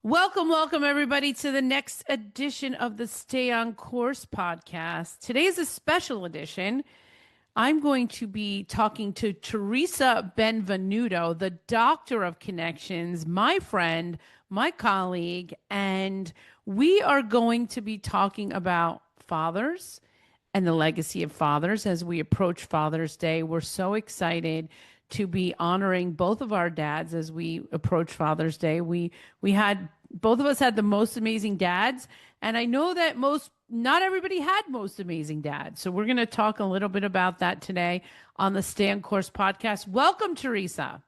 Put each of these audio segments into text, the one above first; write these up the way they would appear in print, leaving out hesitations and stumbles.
Welcome everybody to the next edition of the Stay on Course podcast. Today is a special edition. I'm going to be talking to Theresa Benvenuto, the doctor of connections, my friend, my colleague, and we are going to be talking about fathers and the legacy of fathers as we approach Father's Day. We're so excited to be honoring both of our dads as we approach Father's Day. We had both of us had the most amazing dads, and I know that not everybody had most amazing dads. So we're going to talk a little bit about that today on the Stay on Course podcast. Welcome, Theresa.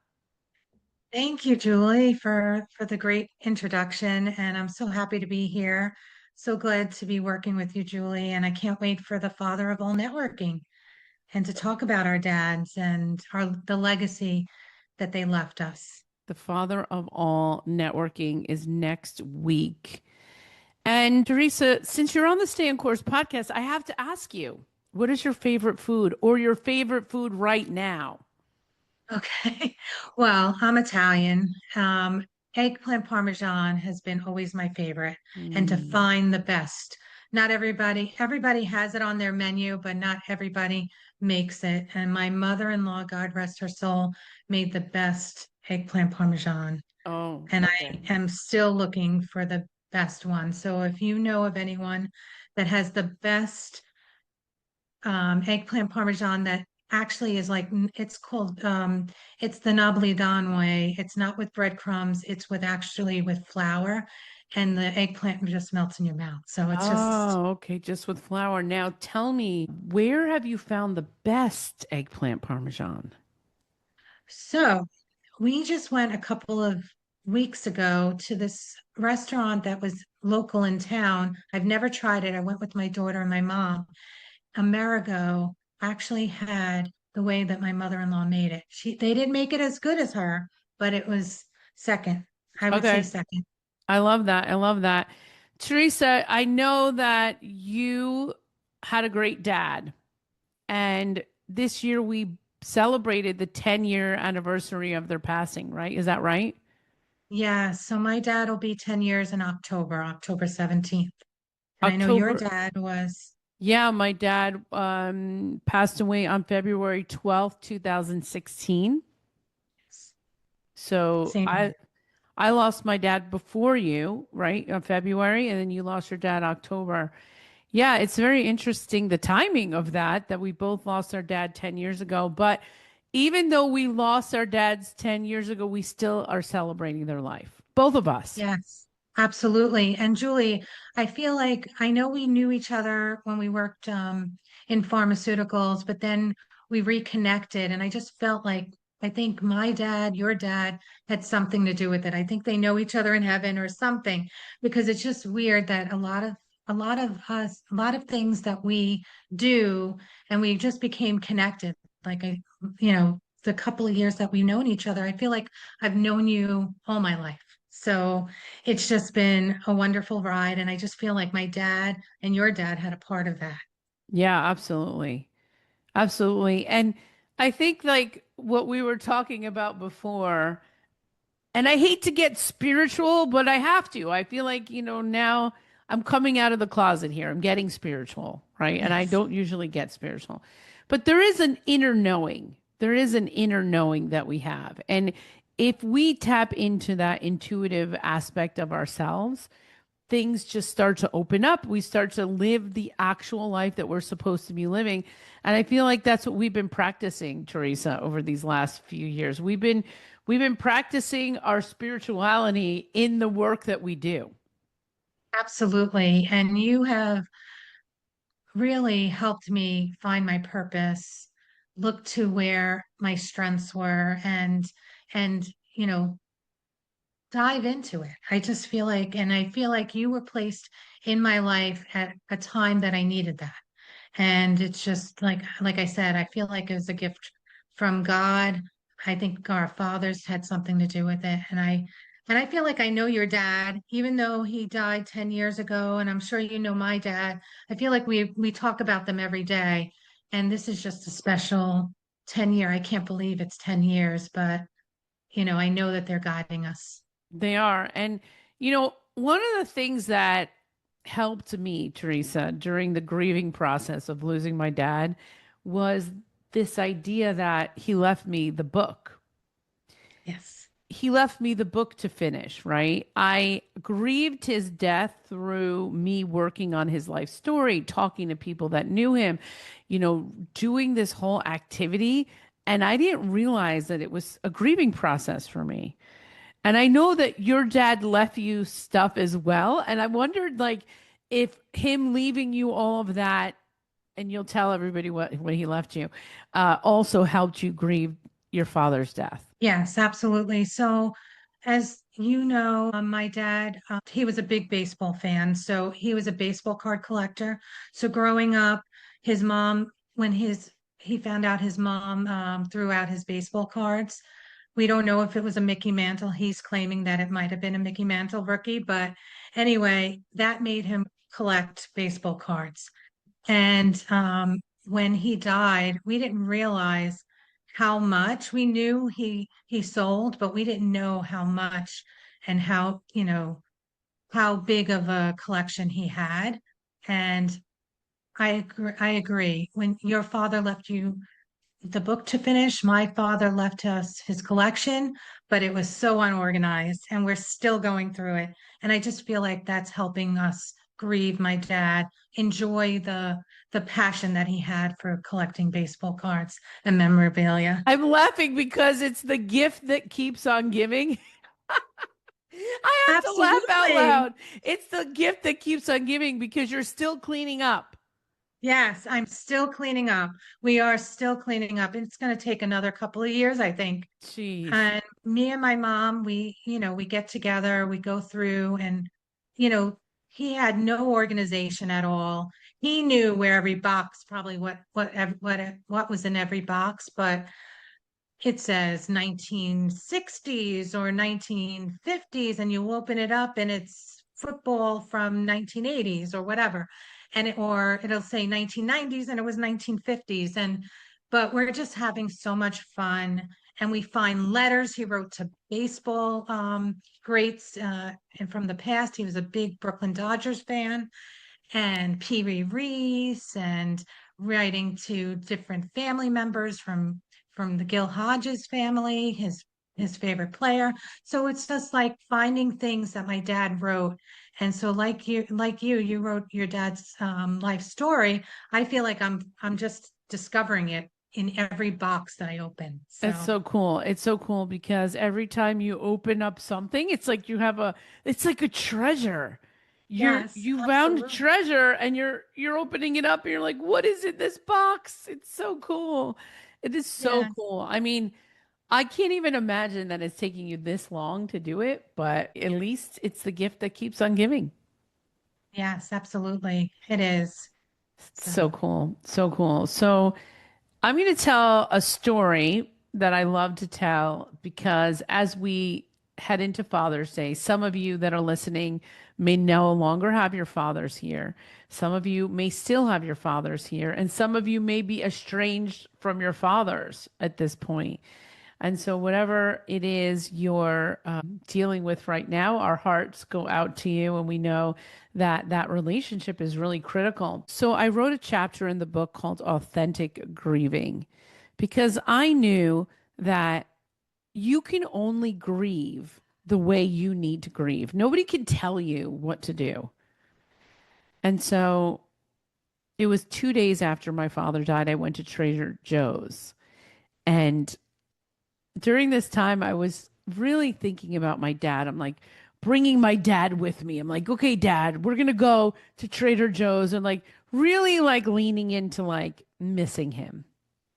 Thank you, Julie, for the great introduction, and I'm so happy to be here. So glad to be working with you, Julie, and I can't wait for the father of all networking and to talk about our dads and the legacy that they left us. The father of all networking is next week. And Theresa, since you're on the Stay on Course podcast, I have to ask you, what is your favorite food or your favorite food right now? Okay. Well, I'm Italian. Eggplant parmesan has been always my favorite, and to Mm. find the best. Not everybody has it on their menu, but not everybody makes it. And my mother-in-law, God rest her soul, made the best eggplant parmesan. Oh, And okay. I am still looking for the best one. So if you know of anyone that has the best eggplant parmesan that actually is like it's the Napolitan way. It's not with breadcrumbs, it's with actually with flour, and the eggplant just melts in your mouth. So it's just Oh, okay, just with flour. Now tell me, where have you found the best eggplant parmesan? so we just went a couple of weeks ago to this restaurant that was local in town. I've never tried it. I went with my daughter and my mom. Amerigo actually had the way that my mother-in-law made it. They didn't make it as good as her, but it was second. I would say Okay, second. I love that. I love that. Teresa, I know that you had a great dad, and this year we celebrated the 10-year anniversary of their passing, right? Is that right? Yeah, so my dad will be 10 years in October, October 17th. And I know your October. dad was Yeah, my dad passed away on February 12th, 2016. So same here. I lost my dad before you, right? On February, and then you lost your dad October. Yeah, it's very interesting the timing of that we both lost our dad 10 years ago. But even though we lost our dads 10 years ago, we still are celebrating their life. Both of us. Yes, absolutely. And Julie, I feel like I know we knew each other when we worked in pharmaceuticals, but then we reconnected. And I just felt like I think my dad, your dad had something to do with it. I think they know each other in heaven or something, because it's just weird that a lot of things that we do, and we just became connected. Like the couple of years that we've known each other, I feel like I've known you all my life. So it's just been a wonderful ride. And I just feel like my dad and your dad had a part of that. Yeah, absolutely. Absolutely. And I think like what we were talking about before, and I hate to get spiritual, but I have to. I feel like, now I'm coming out of the closet here. I'm getting spiritual, right? And I Yes, don't usually get spiritual. But there is an inner knowing. There is an inner knowing that we have. And if we tap into that intuitive aspect of ourselves, things just start to open up. We start to live the actual life that we're supposed to be living. And I feel like that's what we've been practicing, Teresa, over these last few years. We've been practicing our spirituality in the work that we do. absolutely. And you have really helped me find my purpose, look to where my strengths were, and you know, dive into it. And I feel like you were placed in my life at a time that I needed that. And it's just like I said, I feel like it was a gift from God. I think our fathers had something to do with it. And I feel like I know your dad, even though he died 10 years ago, and I'm sure you know my dad. I feel like we talk about them every day. And this is just a special 10 year. I can't believe it's 10 years, but I know that they're guiding us. They are. And One of the things that helped me, Teresa, during the grieving process of losing my dad was this idea that he left me the book. Yes. He left me the book to finish, right? I grieved his death through me working on his life story, talking to people that knew him, doing this whole activity. And I didn't realize that it was a grieving process for me. And I know that your dad left you stuff as well. And I wondered, like, if him leaving you all of that, and you'll tell everybody what he left you, also helped you grieve your father's death. Yes, absolutely. So, as you know, my dad, he was a big baseball fan. So he was a baseball card collector. So growing up, his mom, when he found out his mom threw out his baseball cards. We don't know if it was a Mickey Mantle. He's claiming that it might have been a Mickey Mantle rookie, but anyway, that made him collect baseball cards. And when he died, we didn't realize how much. We knew he sold, but we didn't know how much and how big of a collection he had. And I agree. When your father left you the book to finish, my father left us his collection, but it was so unorganized and we're still going through it. And I just feel like that's helping us grieve my dad, enjoy the passion that he had for collecting baseball cards and memorabilia. I'm laughing because it's the gift that keeps on giving. I have to laugh out Absolutely. loud. It's the gift that keeps on giving because you're still cleaning up. Yes, I'm still cleaning up. We are still cleaning up. It's going to take another couple of years, I think. Jeez. And me and my mom, we get together, we go through and, you know, he had no organization at all. He knew where every box, probably what was in every box, but it says 1960s or 1950s, and you open it up and it's football from 1980s or whatever. Or it'll say 1990s and it was 1950s. But we're just having so much fun. And we find letters he wrote to baseball greats and from the past. He was a big Brooklyn Dodgers fan and Pee Wee Reese and writing to different family members from the Gil Hodges family, his favorite player. So it's just like finding things that my dad wrote. And so you wrote your dad's life story. I feel like I'm just discovering it in every box that I open. It's So so cool. It's so cool because every time you open up something, it's like a treasure. yes, You found a absolutely. treasure and you're opening it up and you're like, what is in this box? It's so cool. It is so Yes, cool. I mean, I can't even imagine that it's taking you this long to do it, but at least it's the gift that keeps on giving. yes, absolutely. It is. So So cool. So cool. So I'm going to tell a story that I love to tell because as we head into Father's Day, some of you that are listening may no longer have your fathers here. Some of you may still have your fathers here, and some of you may be estranged from your fathers at this point. And so, whatever it is you're dealing with right now, our hearts go out to you, and we know that that relationship is really critical. So, I wrote a chapter in the book called Authentic Grieving because I knew that you can only grieve the way you need to grieve. Nobody can tell you what to do. And so, it was 2 days after my father died, I went to Trader Joe's. And during this time, I was really thinking about my dad. I'm like bringing my dad with me. I'm like, okay, dad, we're going to go to Trader Joe's and like really like leaning into like missing him,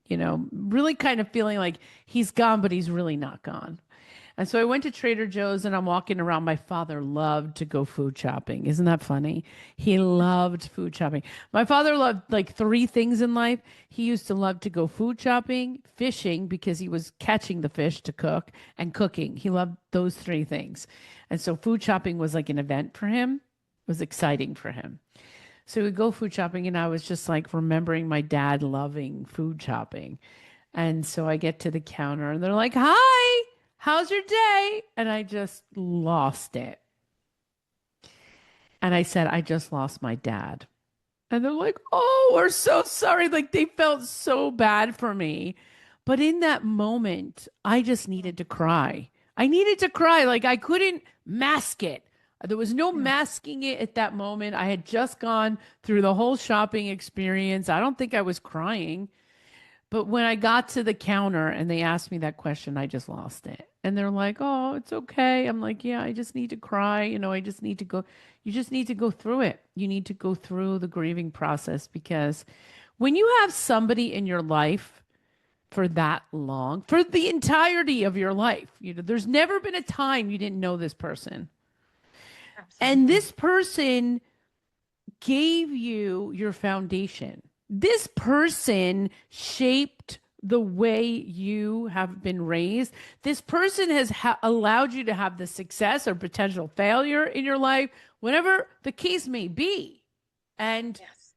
really kind of feeling like he's gone, but he's really not gone. And so I went to Trader Joe's and I'm walking around. My father loved to go food shopping. Isn't that funny? He loved food shopping. My father loved like three things in life. He used to love to go food shopping, fishing because he was catching the fish to cook, and cooking. He loved those three things. And so food shopping was like an event for him. It was exciting for him. So we go food shopping, and I was just like remembering my dad loving food shopping. And so I get to the counter and they're like, "Hi, how's your day?" And I just lost it. And I said, I just lost my dad. And they're like, oh, we're so sorry. Like they felt so bad for me. But in that moment, I just needed to cry. I needed to cry. Like I couldn't mask it. There was no Yeah. masking it at that moment. I had just gone through the whole shopping experience. I don't think I was crying. But when I got to the counter and they asked me that question, I just lost it. And they're like, "Oh, it's okay." I'm like, "Yeah, I just need to cry. I just need to go. You just need to go through it. You need to go through the grieving process because when you have somebody in your life for that long, for the entirety of your life, there's never been a time you didn't know this person. And Absolutely. this person gave you your foundation. This person shaped the way you have been raised. This person has allowed you to have the success or potential failure in your life, whatever the case may be. And Yes.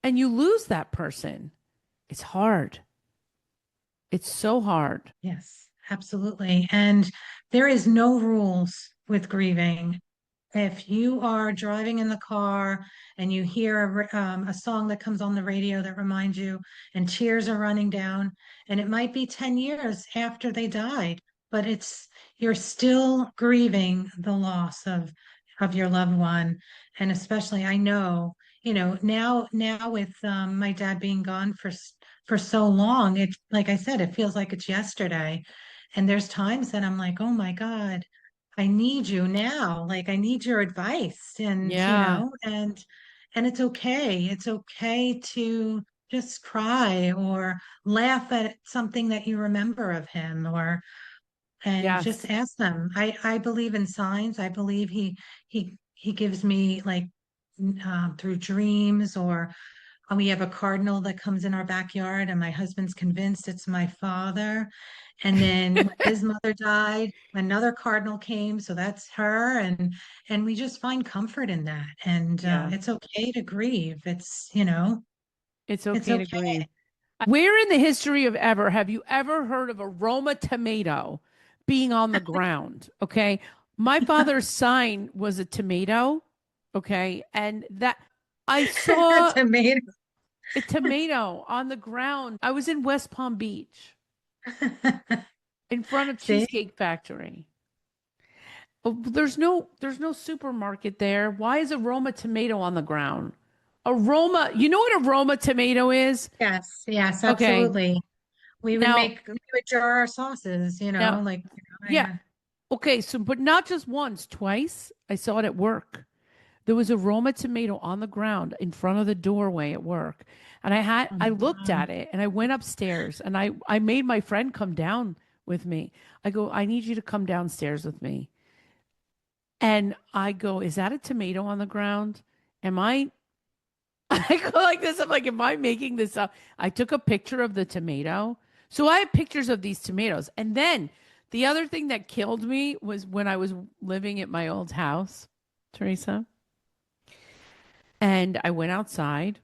and you lose that person. It's hard. It's so hard. Yes, absolutely. And there is no rules with grieving. If you are driving in the car and you hear a song that comes on the radio that reminds you, and tears are running down, and it might be 10 years after they died, but you're still grieving the loss of your loved one. And especially, I know, now with my dad being gone for so long, it, like I said, it feels like it's yesterday. And there's times that I'm like, oh my God, I need you now. Like I need your advice Yeah. and it's okay. It's okay to just cry or laugh at something that you remember of him or and just Yes. ask them. I believe in signs. I believe he gives me like through dreams or we have a cardinal that comes in our backyard, and my husband's convinced it's my father. And then when his mother died, another cardinal came, so that's her, and we just find comfort in that. And Yeah. it's okay to grieve. It's It's okay to okay. grieve. Where in the history of ever have you ever heard of a Roma tomato being on the ground? Okay. My father's sign was a tomato. Okay. And that I saw Tomato. a tomato on the ground. I was in West Palm Beach in front of See? Cheesecake Factory. Oh, there's no supermarket there. Why is a Roma tomato on the ground? Aroma, you know what a Roma tomato is? Yes, yes, Okay. absolutely. Now, We would jar our sauces, now, yeah. yeah. Okay, so but not just once, twice. I saw it at work. There was a Roma tomato on the ground in front of the doorway at work. And Oh I my looked God. at it and I went upstairs and I made my friend come down with me. I go, I need you to come downstairs with me. And I go, is that a tomato on the ground? Am I I go like this. I'm like, am I making this up? I took a picture of the tomato. So I have pictures of these tomatoes. And then the other thing that killed me was when I was living at my old house, Teresa, and I went outside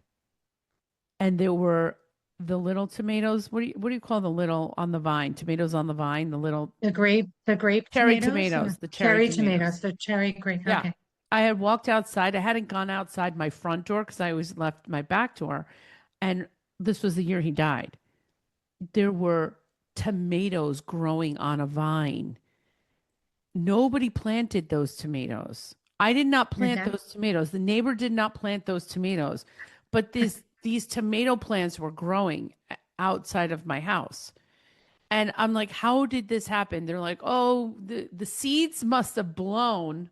and there were the little tomatoes. What do you call the little on the vine? Tomatoes on the vine, the little The grape cherry tomatoes, tomatoes, the cherry cherry tomatoes. tomatoes, the cherry grape. Yeah. Okay. I had walked outside. I hadn't gone outside my front door because I always left my back door. And this was the year he died. There were tomatoes growing on a vine. Nobody planted those tomatoes. I did not Your plant dad? those tomatoes. The neighbor did not plant those tomatoes. But these tomato plants were growing outside of my house. And I'm like, how did this happen? They're like, oh, the seeds must have blown.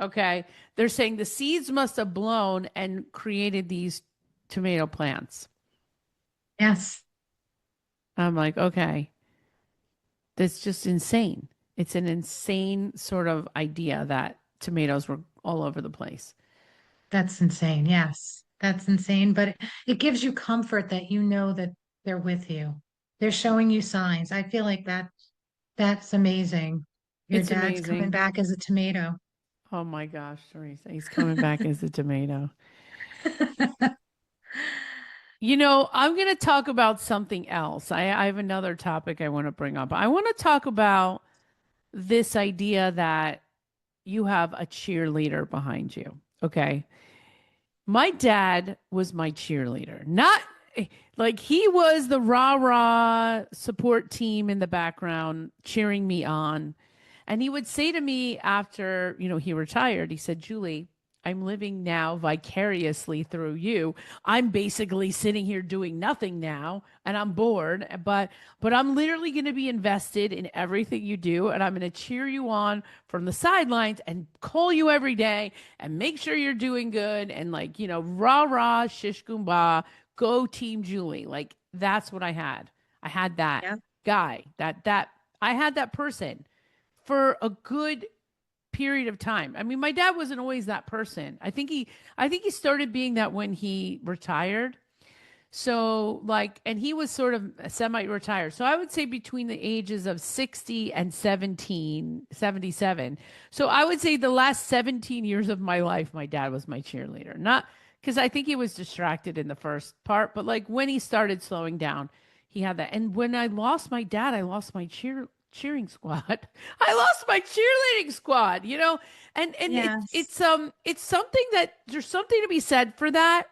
Okay. They're saying the seeds must have blown and created these tomato plants. Yes, I'm like, okay, that's just insane. It's an insane sort of idea that tomatoes were all over the place. that's insane. Yes, that's insane. But it gives you comfort that you know that they're with you. They're showing you signs. I feel like that's amazing. Your It's dad's coming amazing. back as a tomato. Oh my gosh, Teresa, he's coming back as a tomato. I'm going to talk about something else. I have another topic I want to bring up. I want to talk about this idea that you have a cheerleader behind you. Okay. My dad was my cheerleader. Not like he was the rah-rah support team in the background cheering me on. And he would say to me after, he retired, he said, Julie, I'm living now vicariously through you. I'm basically sitting here doing nothing now and I'm bored, but I'm literally going to be invested in everything you do and I'm going to cheer you on from the sidelines and call you every day and make sure you're doing good and like, rah rah shish kumbah, go team Julie. Like that's what I had. I had that Yeah. guy, that I had that person for a good period of time. I mean, my dad wasn't always that person. I think he started being that when he retired. So like and he was sort of semi-retired. So I would say between the ages of 60 and 77. So I would say the last 17 years of my life my dad was my cheerleader. Not because I think he was distracted in the first part, but like when he started slowing down, he had that. And when I lost my dad, I lost my cheering squad. I lost my cheerleading squad, and Yes. it's something that there's something to be said for that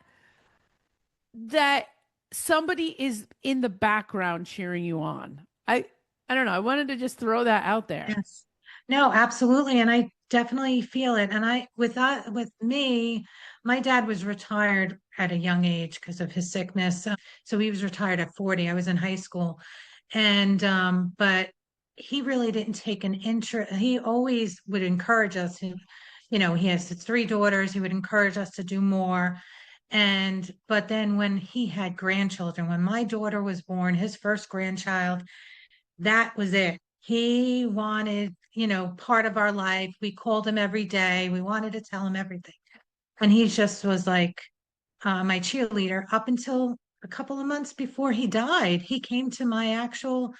somebody is in the background cheering you on. I don't know. I wanted to just throw that out there. Yes. No, absolutely. And I definitely feel it. And with me, my dad was retired at a young age because of his sickness. So he was retired at 40. I was in high school. But he really didn't take an interest. He always would encourage us. He has three daughters. He would encourage us to do more. But then when he had grandchildren, when my daughter was born, his first grandchild, that was it. He wanted, part of our life. We called him every day. We wanted to tell him everything. And he just was like my cheerleader up until a couple of months before he died. He came to my actual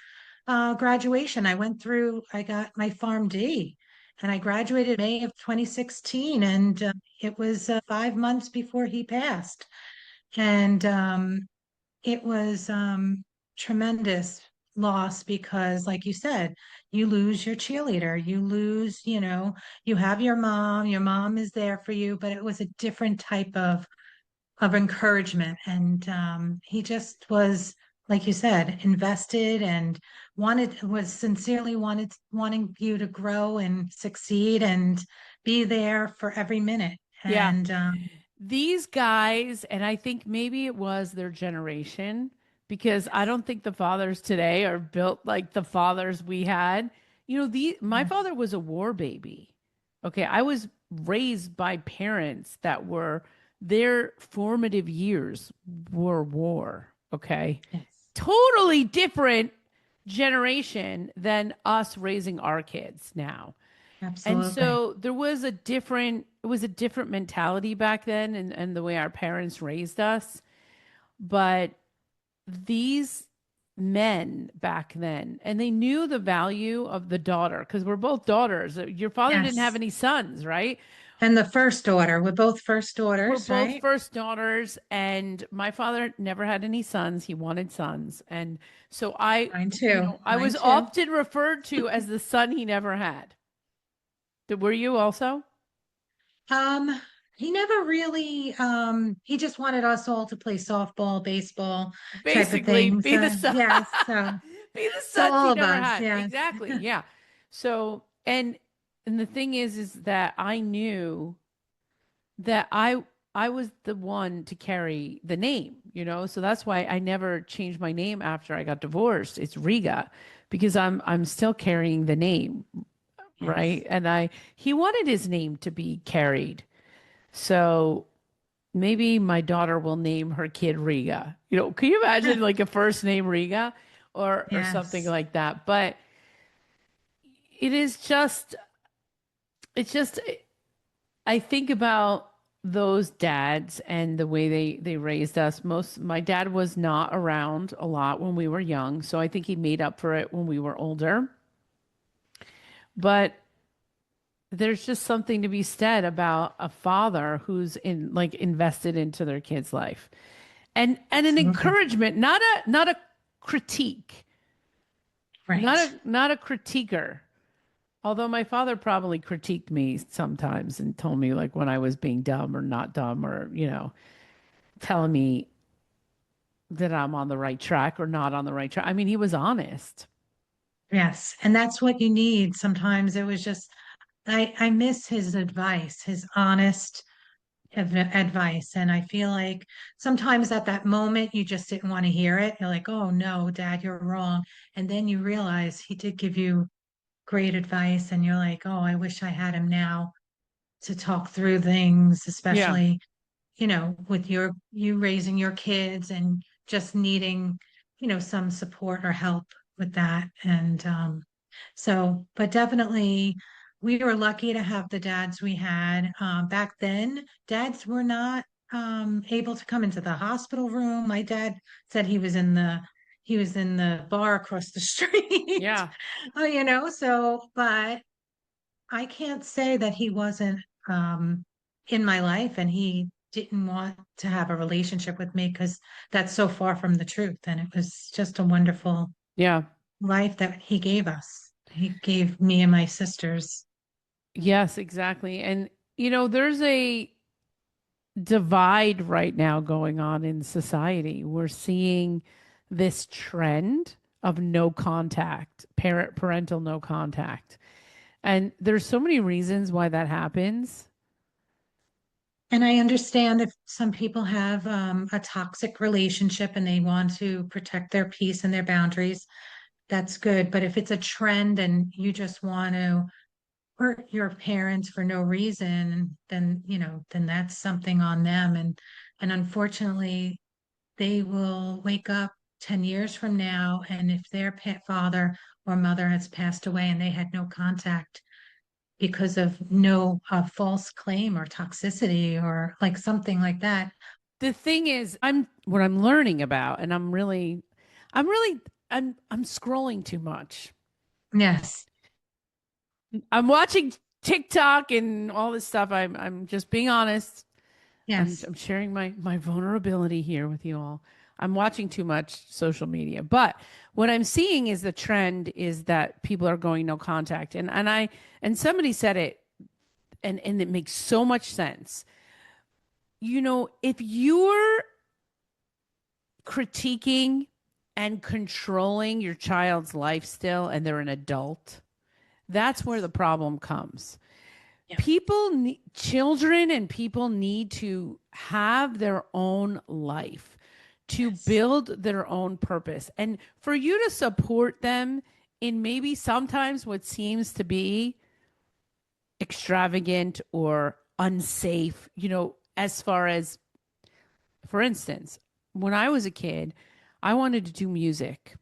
graduation. I got my Pharm D and I graduated May of 2016. And it was 5 months before he passed. And it was tremendous loss because, like you said, you lose your cheerleader. You have your mom is there for you, but it was a different type of encouragement. And he just was, like you said, invested and was sincerely wanting you to grow and succeed and be there for every minute. Yeah. And These guys, and I think maybe it was their generation because I yes, don't think the fathers today are built like the fathers we had. My yes, father was a war baby. Okay, I was raised by parents that were their formative years were war. Okay, yes, totally different generation than us raising our kids now. And absolutely. so it was a different mentality back then and the way our parents raised us. But these men back then, and they knew the value of the daughter because we're both daughters. Your father didn't have Yes. any sons, right? And the first daughter, we're both first We're daughters, both right? first daughters, and my father never had any sons. He wanted sons. And so Mine too. I Mine was too. often referred to as the son he never had. Were you also? Um, he never really, he just wanted us all to play softball, baseball type of Basically things. be the son Yes. So, be the so sons he all of never us, had. yes. Exactly, yeah. So and the thing is that I knew that I was the one to carry the name. So that's why I never changed my name after I got divorced. It's Riga because I'm still carrying the name, Yes. right? And I he wanted his name to be carried. So maybe my daughter will name her kid Riga. Can you imagine like a first name Riga or something Yes. like that? But it is just it's just I think about those dads and the way they raised us. My dad was not around a lot when we were young, so I think he made up for it when we were older. But there's just something to be said about a father who's invested into their kid's life. And an Absolutely. encouragement, not a critique, not Right. a not a critiquer. Although my father probably critiqued me sometimes and told me like when I was being dumb or not dumb or, telling me that I'm on the right track or not on the right track. I mean, he was honest. Yes. And that's what you need. Sometimes it was just, I miss his advice, his honest advice. And I feel like sometimes at that moment, you just didn't want to hear it. You're like, oh no, Dad, you're wrong. And then you realize he did give you great advice. And you're like, oh, I wish I had him now to talk through things, Yeah. especially with you raising your kids and just needing, some support or help with that. And but definitely we were lucky to have the dads we had. Back then, dads were not able to come into the hospital room. My dad said he was in the bar across the street. Yeah. But I can't say that he wasn't in my life and he didn't want to have a relationship with me because that's so far from the truth. And it was just a wonderful Yeah. life that he gave us. He gave me and my sisters. Yes, exactly. And, there's a divide right now going on in society. We're seeing this trend of no contact, parental no contact. And there's so many reasons why that happens. And I understand if some people have a toxic relationship and they want to protect their peace and their boundaries, that's good. But if it's a trend and you just want to hurt your parents for no reason, then that's something on them. And unfortunately, they will wake up 10 years from now, and if their father or mother has passed away and they had no contact because of no false claim or toxicity or like something like that. The thing is, what I'm learning about, and I'm really, I'm scrolling too much. Yes, I'm watching TikTok and all this stuff. I'm just being honest. yes, I'm sharing my vulnerability here with you all. I'm watching too much social media, but what I'm seeing is the trend is that people are going no contact, and somebody said it, and it makes so much sense. If you're critiquing and controlling your child's life still, and they're an adult, that's where yes, the problem comes. yeah, Children and people need to have their own life, to yes, build their own purpose, and for you to support them in maybe sometimes what seems to be extravagant or unsafe, as far as, for instance, when I was a kid, I wanted to do music.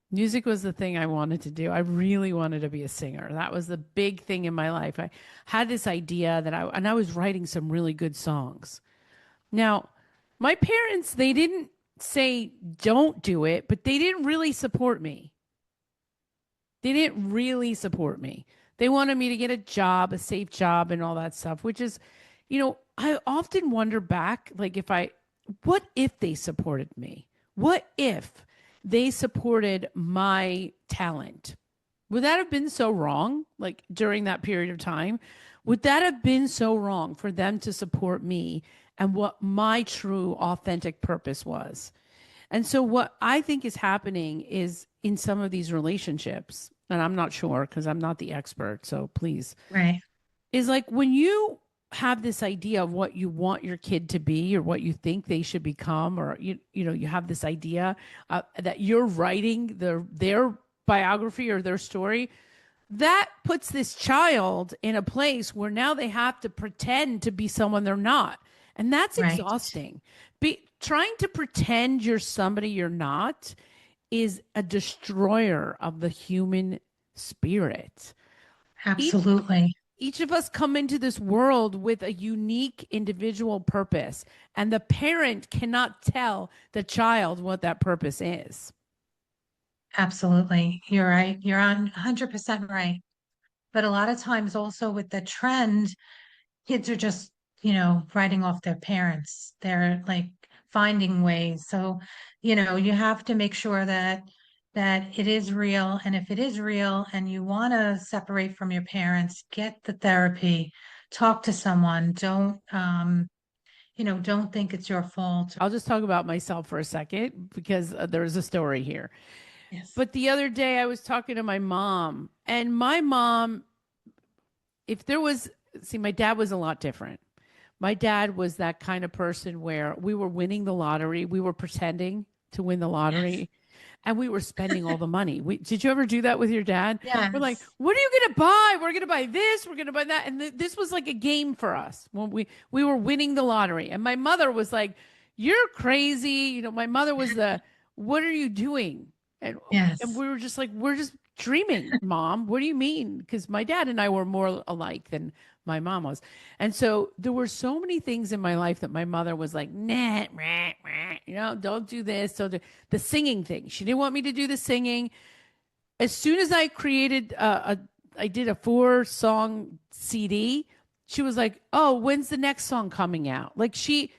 Music was the thing I wanted to do. I really wanted to be a singer. That was the big thing in my life. I had this idea and I was writing some really good songs. Now, my parents, they didn't say don't do it, but they didn't really support me. They didn't really support me. They wanted me to get a job, a safe job, and all that stuff, which is, I often wonder back, like, what if they supported me? What if they supported my talent? Would that have been so wrong, like during that period of time? Would that have been so wrong for them to support me and what my true, authentic purpose was? And so, what I think is happening is in some of these relationships, and I'm not sure because I'm not the expert, so please, right, is like when you have this idea of what you want your kid to be or what you think they should become, or you have this idea that you're writing their biography or their story, that puts this child in a place where now they have to pretend to be someone they're not. And that's right. exhausting. Trying to pretend you're somebody you're not is a destroyer of the human spirit. Each Absolutely. each of us come into this world with a unique individual purpose, and the parent cannot tell the child what that purpose is. Absolutely. You're right. You're on 100% right. But a lot of times also with the trend, kids are just, writing off their parents. They're like finding ways. So, you have to make sure that that it is real. And if it is real and you want to separate from your parents, get the therapy, talk to someone. Don't think it's your fault. I'll just talk about myself for a second because there's a story here. Yes. But the other day I was talking to my mom, and my mom, if there was, see, my dad was a lot different. My dad was that kind of person where we were winning the lottery, we were pretending to win the Yes. lottery, and we were spending all the money. Did you ever do that with your dad? We're like, Yes. what are you going to buy? We're going to buy this. We're going to buy that. And this was like a game for us when we were winning the lottery. And my mother was like, you're crazy. My mother was what are you doing? And Yes. we were just like, we're just dreaming, Mom. What do you mean? Because my dad and I were more alike than my mom was. And so there were so many things in my life that my mother was like, nah, rah, rah, don't do this. Don't do the singing thing. She didn't want me to do the singing. As soon as I created I did a 4-song CD, she was like, oh, when's the next song coming out? Like she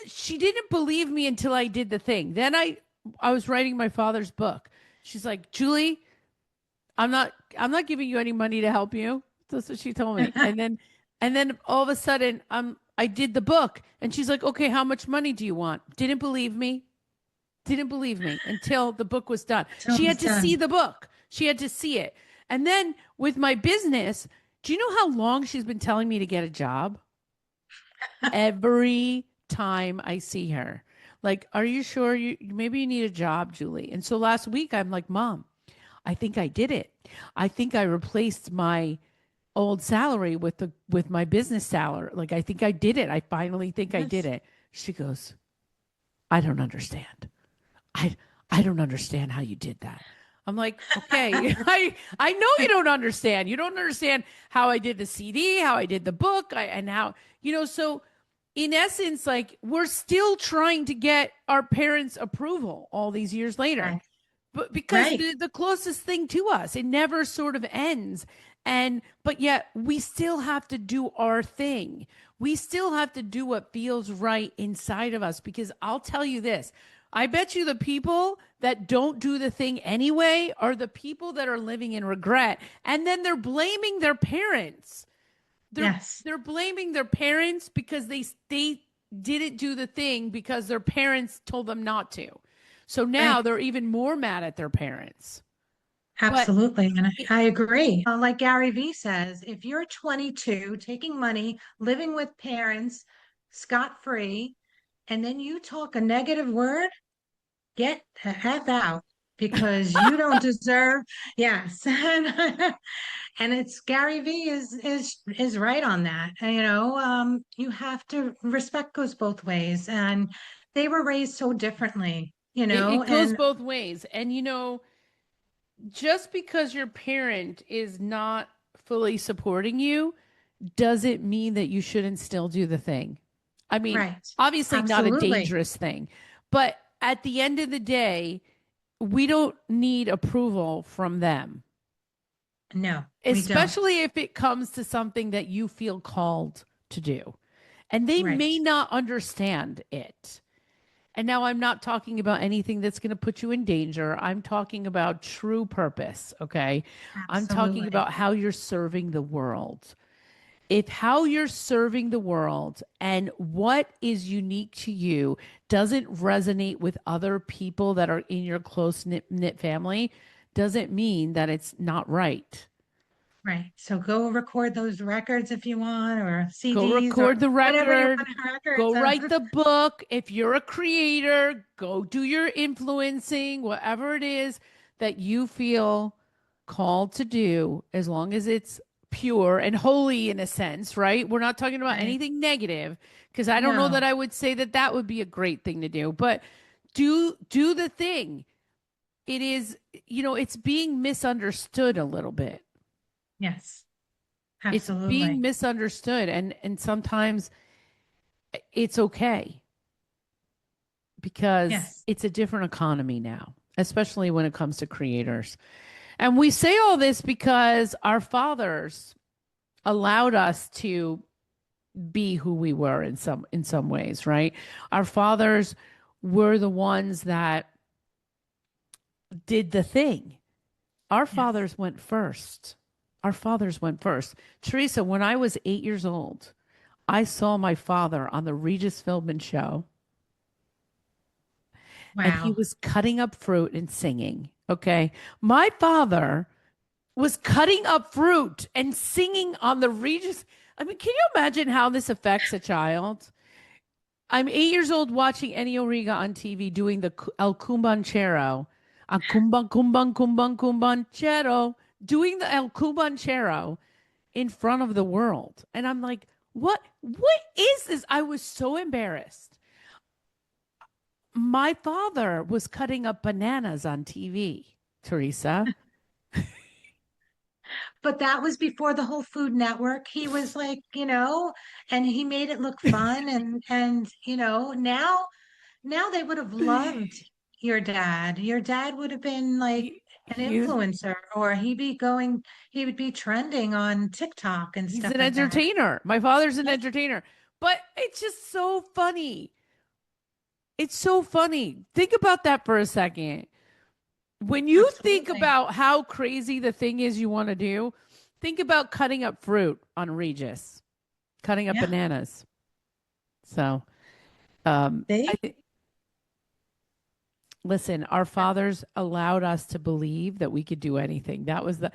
didn't believe me until I did the thing. Then I was writing my father's book. She's like, Julie, I'm not giving you any money to help you. That's what she told me. And then all of a sudden I did the book, and she's like, okay, how much money do you want? Didn't believe me until the book was done. Till She it had was to see done. the book. She had to see it. And then with my business, do you know how long she's been telling me to get a job? Every time I see her. Like, are you sure you maybe you need a job, Julie? And so last week I'm like, Mom, I think I did it. I think I replaced my old salary with my business salary. Like, I think I did it. I finally think I did Yes. it. She goes, I don't understand. I I don't understand how you did that. I'm like, okay, I know you don't understand. You don't understand how I did the CD, how I did the book, and how, so in essence, like, we're still trying to get our parents' approval all these years later. Right. But because Right. the closest thing to us, it never sort of ends. But yet we still have to do our thing. We still have to do what feels right inside of us, because I'll tell you this, I bet you the people that don't do the thing anyway are the people that are living in regret, and then they're blaming their parents. they're Yes. they're blaming their parents because they didn't do the thing because their parents told them not to. So now Right. they're even more mad at their parents. But Absolutely. And it, I agree. Like Gary Vee says, if you're 22, taking money, living with parents, scot-free, and then you talk a negative word, get the F out because you don't deserve, yes. And it's Gary Vee is right on that. And, you have to respect goes both ways. And they were raised so differently, it goes and both ways. And just because your parent is not fully supporting you doesn't mean that you shouldn't still do the thing. I mean, right. obviously not a Absolutely. dangerous thing, but at the end of the day, we don't need approval from them, No, we don't. especially if it comes to something that you feel called to do. And they may Right. not understand it. And now I'm not talking about anything that's going to put you in danger. I'm talking about true purpose. Okay. I'm talking Absolutely. about how you're serving the world. If how you're serving the world and what is unique to you doesn't resonate with other people that are in your close knit family, doesn't mean that it's not right. Right. So go record those records if you want, or Go CDs, or record the whatever you record. want records Go of. write the book. If you're a creator, go do your influencing, whatever it is that you feel called to do, as long as it's pure and holy in a sense, right? We're not talking about Right. anything negative, because I don't know that No. I would say that that would be a great thing to do, but do the thing. It is, it's being misunderstood a little bit. Yes. It's being Absolutely. misunderstood, and sometimes it's okay because Yes. it's a different economy now, especially when it comes to creators. And we say all this because our fathers allowed us to be who we were in some ways, right? Our fathers were the ones that did the thing. Our Yes. fathers went first. Our fathers went first. Teresa, when I was 8 years old, I saw my father on the Regis Philbin show, and he Wow. was cutting up fruit and singing. Okay. My father was cutting up fruit and singing on the Regis. I mean, can you imagine how this affects a child? I'm 8 years old watching Ennio Riga on TV doing the El Cumbanchero. A cumban, cumban, cumban, cumbanchero. Doing the El Cumbanchero in front of the world. And I'm like, what is this? I was so embarrassed. My father was cutting up bananas on TV, Teresa. But that was before the whole Food Network. He was like, and he made it look fun and now they would have loved your dad. Your dad would have been like an He's influencer, or he would be trending on TikTok and he's stuff an like that. entertainer. My father's an Yes, entertainer. But it's just so funny. It's so funny. Think about that for a second. When you think absolutely. about how crazy the thing is you want to do, think about cutting up fruit on Regis, cutting up Yeah. bananas. So, I See? think, listen, our fathers allowed us to believe that we could do anything. That was the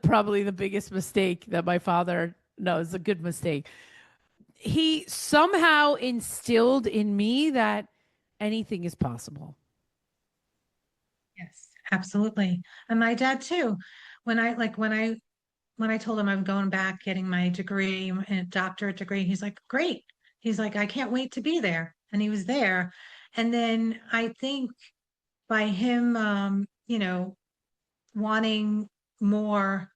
probably the biggest mistake that my father, no, it's a good mistake. He somehow instilled in me that anything is possible. Yes, absolutely. And my dad too. When I told him I'm going back getting my degree, a doctorate degree, he's like, great. He's like, I can't wait to be there. And he was there. And then I think by him, wanting more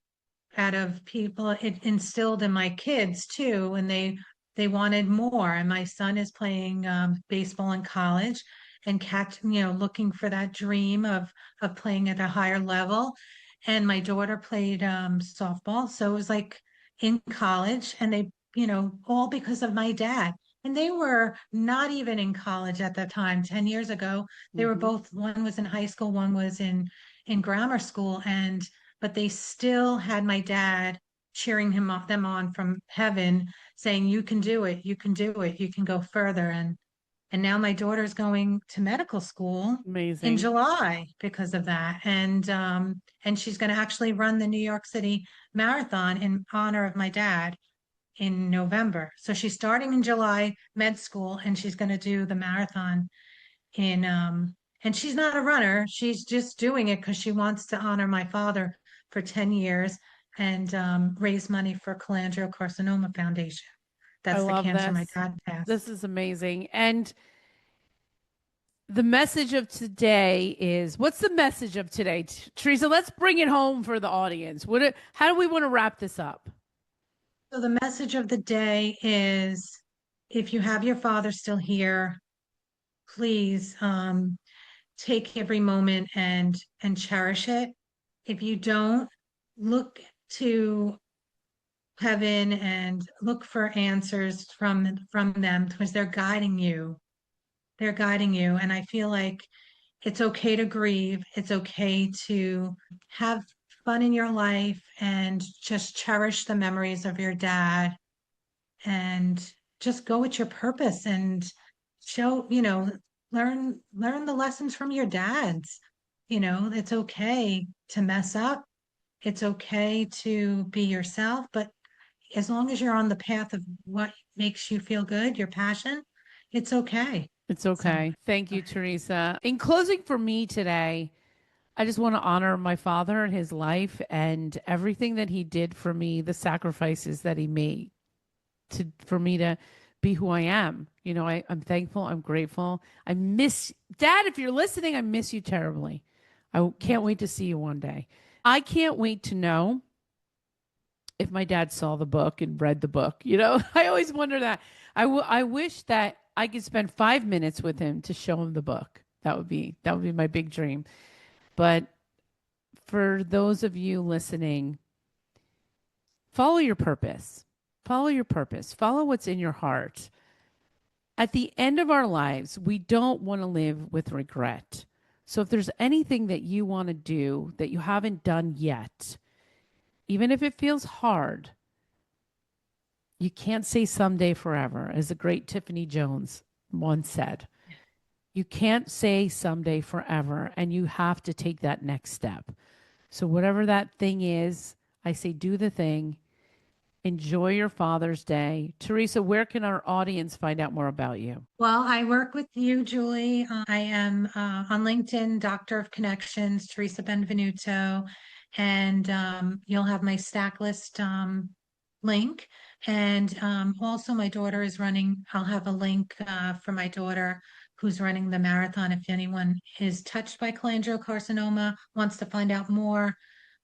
out of people, it instilled in my kids too, and they wanted more. And my son is playing baseball in college, and looking for that dream of playing at a higher level. And my daughter played softball, so it was like in college, and they, all because of my dad. And they were not even in college at the time. 10 years ago, they were Hmm. both. One was in high school, one was in grammar school, and but they still had my dad cheering them on from heaven, saying, "You can do it. You can do it. You can go further." And now my daughter's going to medical school in Amazing. July because of that, and she's going to actually run the New York City Marathon in honor of my dad in November. So she's starting in July med school, and she's going to do the marathon in and she's not a runner. She's just doing it because she wants to honor my father for 10 years and raise money for cholangiocarcinoma foundation. I That's the love cancer my this. dad passed. This is amazing. And the message of today is, what's the message of today? Teresa, let's bring it home for the audience. How do we want to wrap this up? So the message of the day is, if you have your father still here, please take every moment and cherish it. If you don't, look to heaven and look for answers from them, because they're guiding you. They're guiding you. And I feel like it's okay to grieve. It's okay to have fun in your life and just cherish the memories of your dad, and just go with your purpose and show, learn the lessons from your dads. It's okay to mess up. It's okay to be yourself, but as long as you're on the path of what makes you feel good, your passion, it's okay. It's So, okay. Thank you, Teresa. In closing for me today, I just want to honor my father and his life and everything that he did for me, the sacrifices that he made for me to be who I am. I'm thankful. I'm grateful. I miss Dad. If you're listening, I miss you terribly. I can't wait to see you one day. I can't wait to know if my dad saw the book and read the book. I always wonder that. I wish that I could spend 5 minutes with him to show him the book. That would be my big dream. But for those of you listening, follow your purpose. Follow your purpose. Follow what's in your heart. At the end of our lives, we don't want to live with regret. So if there's anything that you want to do that you haven't done yet, even if it feels hard, you can't say someday forever, as the great Tiffany Jones once said. You can't say someday forever, and you have to take that next step. So, whatever that thing is, I say do the thing. Enjoy your Father's Day. Theresa, where can our audience find out more about you? Well, I work with you, Julie. I am on LinkedIn, Doctor of Connections, Theresa Benvenuto, and you'll have my stack list link. And also, my daughter is running, I'll have a link for my daughter who's running the marathon. If anyone is touched by cholangiocarcinoma, wants to find out more,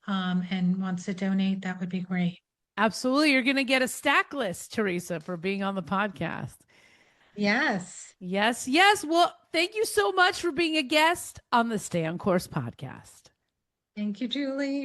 and wants to donate, that would be great. Absolutely. You're going to get a stack list, Theresa, for being on the podcast. Yes. Yes, yes. Well, thank you so much for being a guest on the Stay on Course podcast. Thank you, Julie.